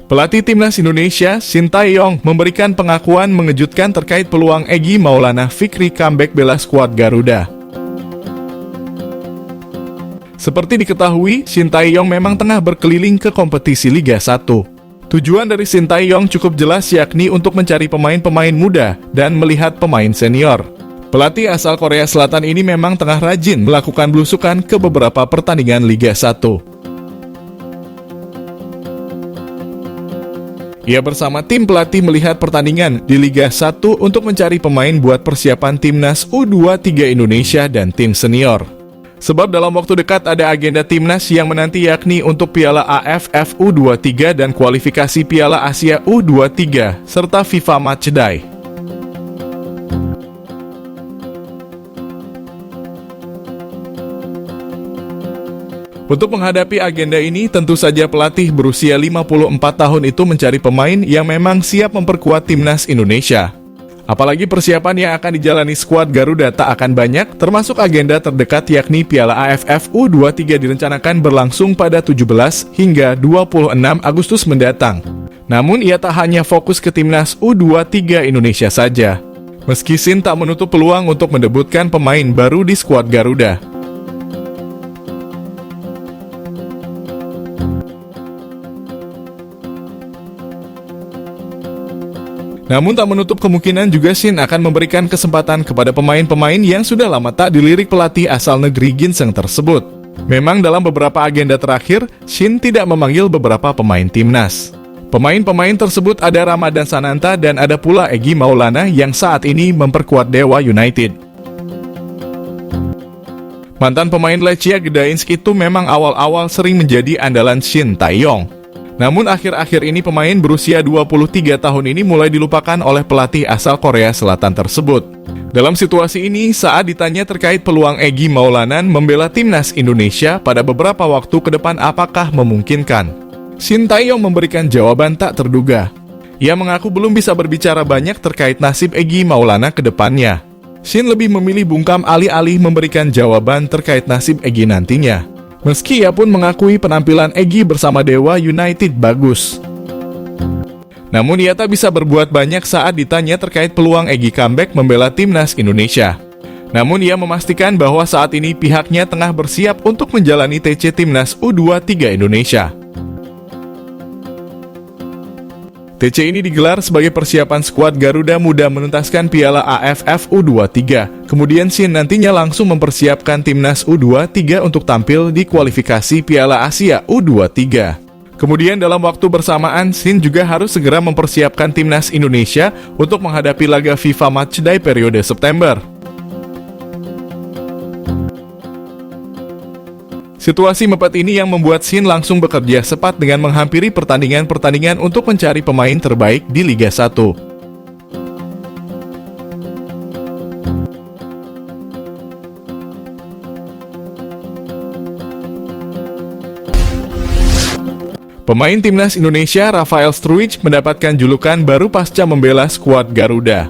Pelatih Timnas Indonesia, Sintayong, memberikan pengakuan mengejutkan terkait peluang Egy Maulana Fikri comeback bela skuad Garuda. Seperti diketahui, Sintayong memang tengah berkeliling ke kompetisi Liga 1. Tujuan dari Sintayong cukup jelas, yakni untuk mencari pemain-pemain muda dan melihat pemain senior. Pelatih asal Korea Selatan ini memang tengah rajin melakukan belusukan ke beberapa pertandingan Liga 1. Ia bersama tim pelatih melihat pertandingan di Liga 1 untuk mencari pemain buat persiapan Timnas U23 Indonesia dan tim senior. Sebab dalam waktu dekat ada agenda Timnas yang menanti, yakni untuk Piala AFF U23 dan kualifikasi Piala Asia U23 serta FIFA Matchday. Untuk menghadapi agenda ini, tentu saja pelatih berusia 54 tahun itu mencari pemain yang memang siap memperkuat Timnas Indonesia. Apalagi persiapan yang akan dijalani skuad Garuda tak akan banyak, termasuk agenda terdekat yakni Piala AFF U23 direncanakan berlangsung pada 17 hingga 26 Agustus mendatang. Namun ia tak hanya fokus ke Timnas U23 Indonesia saja. Meski Sin tak menutup peluang untuk mendebutkan pemain baru di skuad Garuda. Namun tak menutup kemungkinan juga Shin akan memberikan kesempatan kepada pemain-pemain yang sudah lama tak dilirik pelatih asal negeri ginseng tersebut. Memang dalam beberapa agenda terakhir, Shin tidak memanggil beberapa pemain timnas. Pemain-pemain tersebut ada Ramadan Sananta dan ada pula Egy Maulana yang saat ini memperkuat Dewa United. Mantan pemain Lechia Gdańsk itu memang awal-awal sering menjadi andalan Sintayong. Namun akhir-akhir ini pemain berusia 23 tahun ini mulai dilupakan oleh pelatih asal Korea Selatan tersebut. Dalam situasi ini, saat ditanya terkait peluang Egy Maulana membela Timnas Indonesia pada beberapa waktu ke depan apakah memungkinkan, Sintayong memberikan jawaban tak terduga. Ia mengaku belum bisa berbicara banyak terkait nasib Egy Maulana ke depannya. Shin lebih memilih bungkam alih-alih memberikan jawaban terkait nasib Egy nantinya. Meski ia pun mengakui penampilan Egy bersama Dewa United bagus. Namun ia tak bisa berbuat banyak saat ditanya terkait peluang Egy comeback membela Timnas Indonesia. Namun ia memastikan bahwa saat ini pihaknya tengah bersiap untuk menjalani TC Timnas U23 Indonesia. TC ini digelar sebagai persiapan skuad Garuda Muda menuntaskan Piala AFF U23. Kemudian Shin nantinya langsung mempersiapkan Timnas U23 untuk tampil di kualifikasi Piala Asia U23. Kemudian dalam waktu bersamaan, Shin juga harus segera mempersiapkan Timnas Indonesia untuk menghadapi laga FIFA Matchday periode September. Situasi mepet ini yang membuat Shin langsung bekerja cepat dengan menghampiri pertandingan-pertandingan untuk mencari pemain terbaik di Liga 1. Pemain Timnas Indonesia Rafael Struijk mendapatkan julukan baru pasca membela skuad Garuda.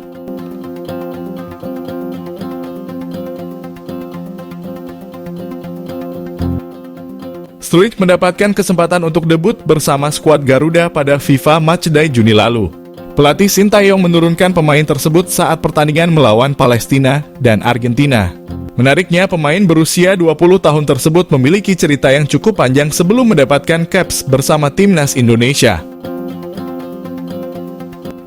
Struijk mendapatkan kesempatan untuk debut bersama skuad Garuda pada FIFA Matchday Juni lalu. Pelatih Sintayong menurunkan pemain tersebut saat pertandingan melawan Palestina dan Argentina. Menariknya, pemain berusia 20 tahun tersebut memiliki cerita yang cukup panjang sebelum mendapatkan caps bersama Timnas Indonesia.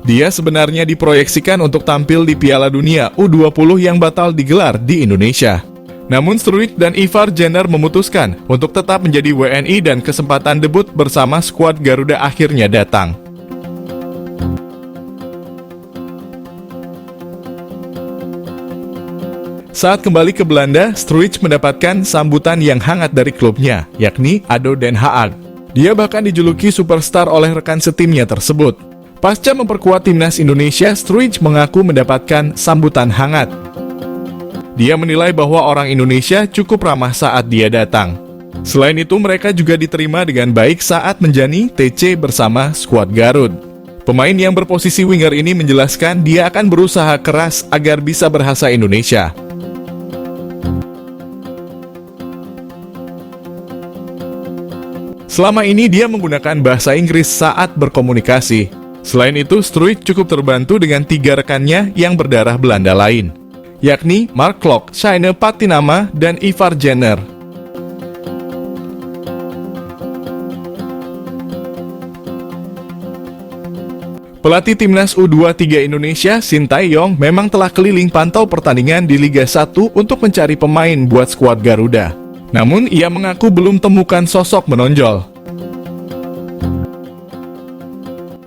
Dia sebenarnya diproyeksikan untuk tampil di Piala Dunia U20 yang batal digelar di Indonesia. Namun Struijk dan Ivar Jenner memutuskan untuk tetap menjadi WNI dan kesempatan debut bersama skuad Garuda akhirnya datang. Saat kembali ke Belanda, Struijk mendapatkan sambutan yang hangat dari klubnya, yakni ADO Den Haag. Dia bahkan dijuluki superstar oleh rekan setimnya tersebut. Pasca memperkuat Timnas Indonesia, Struijk mengaku mendapatkan sambutan hangat. Dia menilai bahwa orang Indonesia cukup ramah saat dia datang. Selain itu, mereka juga diterima dengan baik saat menjalani TC bersama skuad Garut. Pemain yang berposisi winger ini menjelaskan dia akan berusaha keras agar bisa berbahasa Indonesia. Selama ini dia menggunakan bahasa Inggris saat berkomunikasi. Selain itu, Struijk cukup terbantu dengan 3 rekannya yang berdarah Belanda lain, yakni Mark Klok, Shaine Patinama, dan Ivar Jenner. Pelatih timnas U23 Indonesia, Shin Tae-yong, memang telah keliling pantau pertandingan di Liga 1 untuk mencari pemain buat skuad Garuda. Namun, ia mengaku belum temukan sosok menonjol.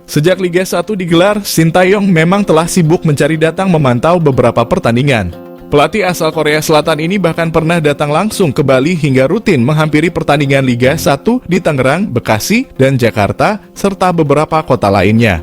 Sejak Liga 1 digelar, Shin Tae-yong memang telah sibuk mencari datang memantau beberapa pertandingan. Pelatih asal Korea Selatan ini bahkan pernah datang langsung ke Bali hingga rutin menghampiri pertandingan Liga 1 di Tangerang, Bekasi, dan Jakarta, serta beberapa kota lainnya.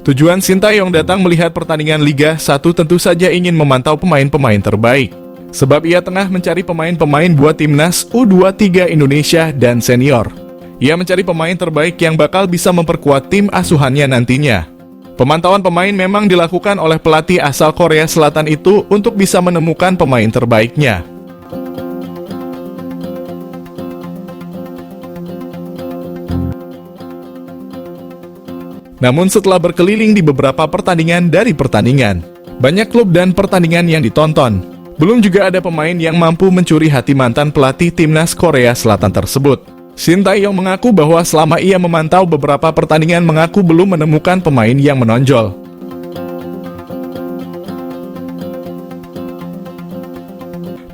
Tujuan Shin Tae-yong datang melihat pertandingan Liga 1 tentu saja ingin memantau pemain-pemain terbaik. Sebab ia tengah mencari pemain-pemain buat timnas U23 Indonesia dan senior. Ia mencari pemain terbaik yang bakal bisa memperkuat tim asuhannya nantinya. Pemantauan pemain memang dilakukan oleh pelatih asal Korea Selatan itu untuk bisa menemukan pemain terbaiknya. Namun setelah berkeliling di beberapa pertandingan dari pertandingan, banyak klub dan pertandingan yang ditonton, belum juga ada pemain yang mampu mencuri hati mantan pelatih timnas Korea Selatan tersebut. Shin Tae-yong mengaku bahwa selama ia memantau beberapa pertandingan mengaku belum menemukan pemain yang menonjol.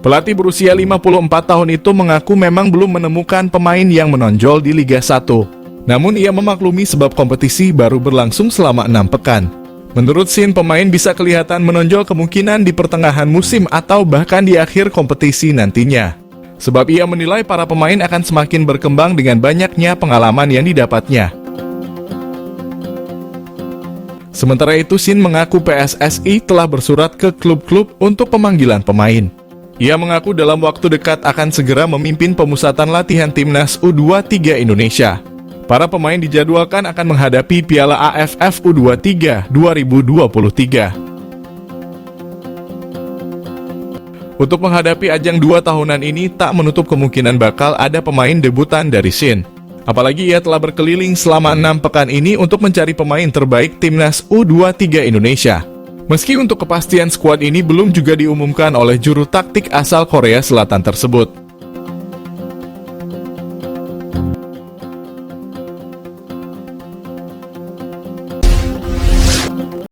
Pelatih berusia 54 tahun itu mengaku memang belum menemukan pemain yang menonjol di Liga 1. Namun ia memaklumi sebab kompetisi baru berlangsung selama 6 pekan. Menurut Shin, pemain bisa kelihatan menonjol kemungkinan di pertengahan musim atau bahkan di akhir kompetisi nantinya. Sebab ia menilai para pemain akan semakin berkembang dengan banyaknya pengalaman yang didapatnya. Sementara itu, Shin mengaku PSSI telah bersurat ke klub-klub untuk pemanggilan pemain. Ia mengaku dalam waktu dekat akan segera memimpin pemusatan latihan timnas U23 Indonesia. Para pemain dijadwalkan akan menghadapi Piala AFF U23 2023. Untuk menghadapi ajang 2 tahunan ini, tak menutup kemungkinan bakal ada pemain debutan dari Shin. Apalagi ia telah berkeliling selama 6 pekan ini untuk mencari pemain terbaik timnas U23 Indonesia. Meski untuk kepastian skuad ini belum juga diumumkan oleh juru taktik asal Korea Selatan tersebut.